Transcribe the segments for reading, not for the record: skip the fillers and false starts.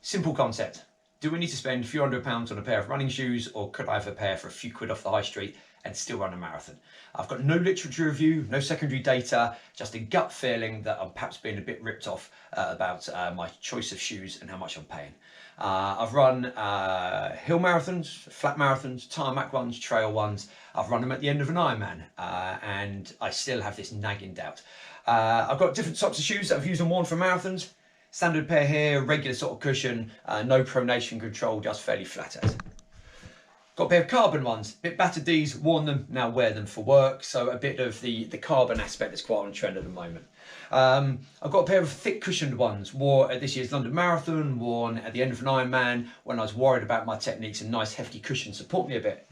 Simple concept. Do we need to spend a few £100 on a pair of running shoes, or could I have a pair for a few quid off the high street and still run a marathon? I've got no literature review, no secondary data, just a gut feeling that I'm perhaps being a bit ripped off about my choice of shoes and how much I'm paying. I've run hill marathons, flat marathons, tarmac ones, trail ones. I've run them at the end of an Ironman, and I still have this nagging doubt. I've got different types of shoes that I've used and worn for marathons. Standard pair here, regular sort of cushion, no pronation control, just fairly flat out. Got a pair of carbon ones, a bit battered these, worn them, now wear them for work. So a bit of the carbon aspect is quite on trend at the moment. I've got a pair of thick cushioned ones, wore at this year's London Marathon, worn at the end of an Ironman when I was worried about my techniques, and nice hefty cushions support me a bit.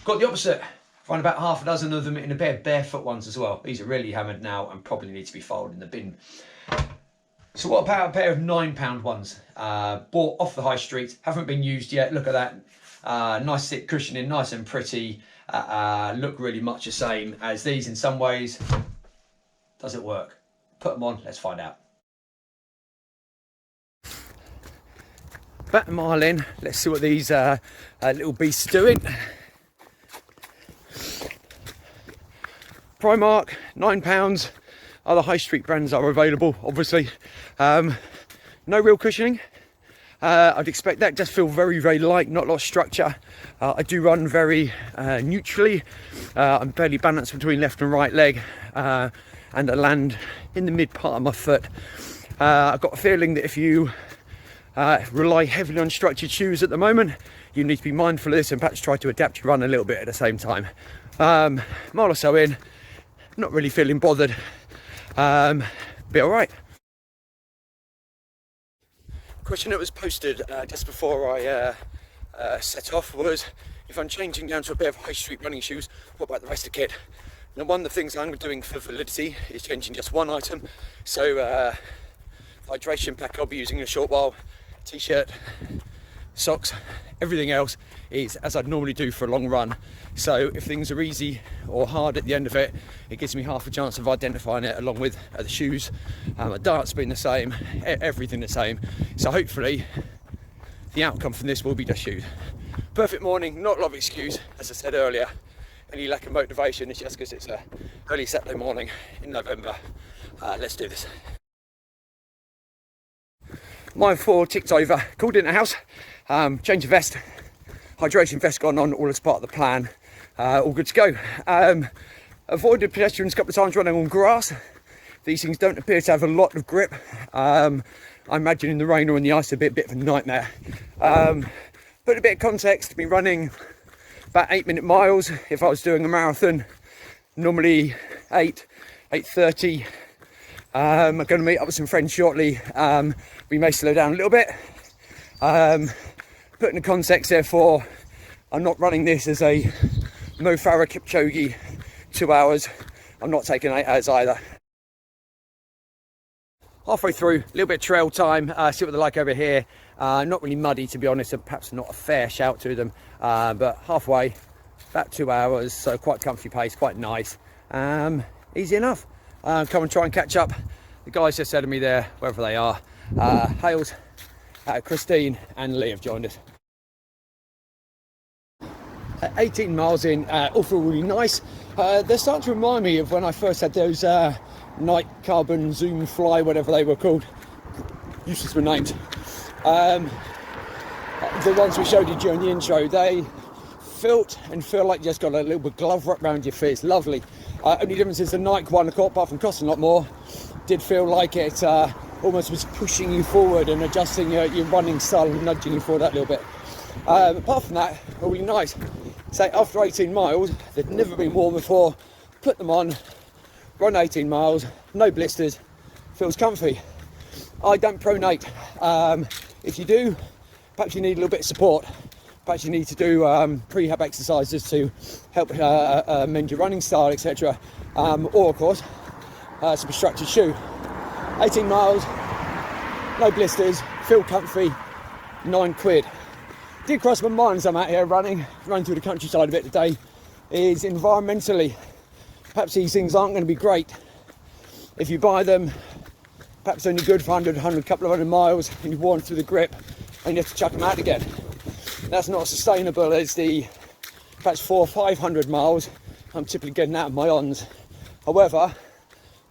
Got the opposite. Run about half a dozen of them in a pair of barefoot ones as well. These are really hammered now and probably need to be filed in the bin. So what about a pair of £9 ones? Bought off the high street, haven't been used yet. Look at that. Nice thick cushioning, nice and pretty. Look really much the same as these in some ways. Does it work? Put them on, let's find out. About a mile in, let's see what these little beasts are doing. Primark, £9. Other high street brands are available, obviously. No real cushioning. I'd expect that. Just feel very, very light, not a lot of structure. I do run very neutrally. I'm fairly balanced between left and right leg, and I land in the mid part of my foot. I've got a feeling that if you rely heavily on structured shoes at the moment, you need to be mindful of this and perhaps try to adapt your run a little bit at the same time. Mile or so in, not really feeling bothered. Be all right. Question that was posted just before I set off was, if I'm changing down to a pair of high street running shoes, what about the rest of the kit? Now, one of the things I'm doing for validity is changing just one item. So hydration pack I'll be using in a short while, t-shirt, socks, everything else is as I'd normally do for a long run. So if things are easy or hard at the end of it, it gives me half a chance of identifying it, along with the shoes, the darts being the same, everything the same. So hopefully the outcome from this will be just shoes. Perfect morning, not a lot of excuse, as I said earlier. Any lack of motivation is just because it's a early Saturday morning in November. Let's do this. Mile 4 ticked over, called in the house, change of vest, hydration vest gone on, all as part of the plan. All good to go. Avoided pedestrians a couple of times running on grass. These things don't appear to have a lot of grip. I imagine in the rain or in the ice it'd be a bit of a nightmare. Put a bit of context, been running about 8-minute miles if I was doing a marathon, normally 8:30. I'm going to meet up with some friends shortly. We may slow down a little bit. Putting the context, therefore, I'm not running this as a Mo Farah Kipchoge 2 hours. I'm not taking 8 hours either. Halfway through, a little bit of trail time, see what they're like over here. Not really muddy, to be honest, and perhaps not a fair shout to them, but halfway, about 2 hours, so quite comfy pace, quite nice. Easy enough. Come and try and catch up. The guys just said to me there, wherever they are. Hales, Christine and Lee have joined us. 18 miles in, all feel really nice. They're starting to remind me of when I first had those Nike Carbon Zoom Fly, whatever they were called. Useless were named. The ones we showed you during the intro, they felt and feel like you just got a little bit of glove wrapped around your feet. It's lovely. Only difference is the Nike one, apart from costing a lot more, did feel like it almost was pushing you forward and adjusting your running style and nudging you forward that little bit. Apart from that, really nice. Say after 18 miles, they'd never been worn before, put them on, run 18 miles, no blisters, feels comfy. I don't pronate. If you do, perhaps you need a little bit of support. Perhaps you need to do prehab exercises to help mend your running style, etc. Or of course, some structured shoe. 18 miles, no blisters, feel comfy, £9. Did cross my mind as I'm out here running through the countryside a bit today, is environmentally, perhaps these things aren't going to be great. If you buy them, perhaps only good for 100, couple of hundred miles, and you've worn through the grip, and you have to chuck them out again. That's not as sustainable as the perhaps 400 or 500 miles I'm typically getting out of my ons. However,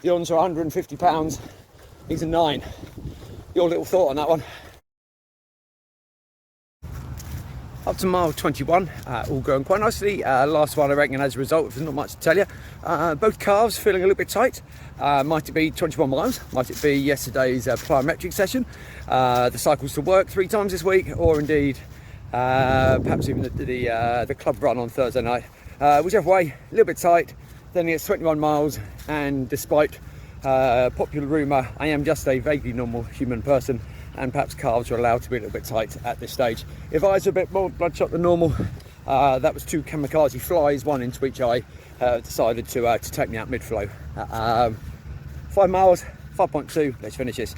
the ons are 150 pounds, these are 9. Your little thought on that one. Up to mile 21, all going quite nicely. Last one I reckon as a result, there's not much to tell you. Both calves feeling a little bit tight. Might it be 21 miles? Might it be yesterday's plyometric session? The cycles to work 3 times this week, or indeed perhaps even the club run on Thursday night. Whichever way, a little bit tight. Then it's 21 miles, and despite popular rumour, I am just a vaguely normal human person, and perhaps calves are allowed to be a little bit tight at this stage. If eyes are a bit more bloodshot than normal, that was 2 kamikaze flies, 1 into each eye, decided to take me out mid-flow. 5 miles, 5.2, let's finish this.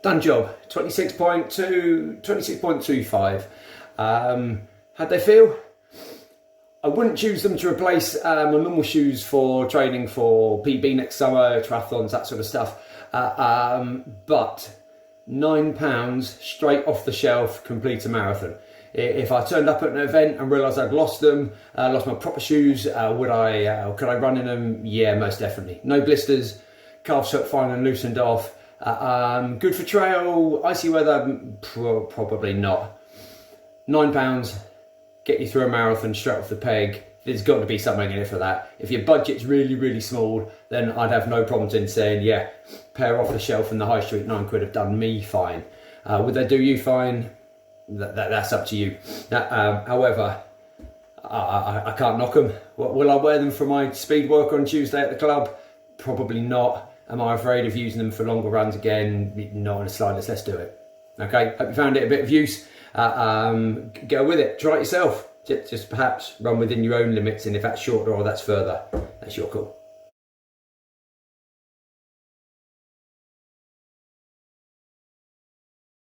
Done job, 26.25. How'd they feel? I wouldn't choose them to replace my normal shoes for training for PB next summer, triathlons, that sort of stuff. But £9 straight off the shelf, complete a marathon. If I turned up at an event and realised I'd lost them, lost my proper shoes, could I run in them? Yeah, most definitely. No blisters, calves felt fine and loosened off. Good for trail, icy weather, probably not. £9. Get you through a marathon straight off the peg. There's got to be something in it for that. If your budget's really, really small, then I'd have no problems in saying, yeah, pair off the shelf in the high street, £9 have done me fine. Would they do you fine? That's up to you. However, I can't knock them. Will I wear them for my speed work on Tuesday at the club? Probably not. Am I afraid of using them for longer runs again? Not in the slightest. Let's do it. Okay, hope you found it a bit of use. Go with it, try it yourself. Just perhaps run within your own limits, and if that's shorter or that's further, that's your call.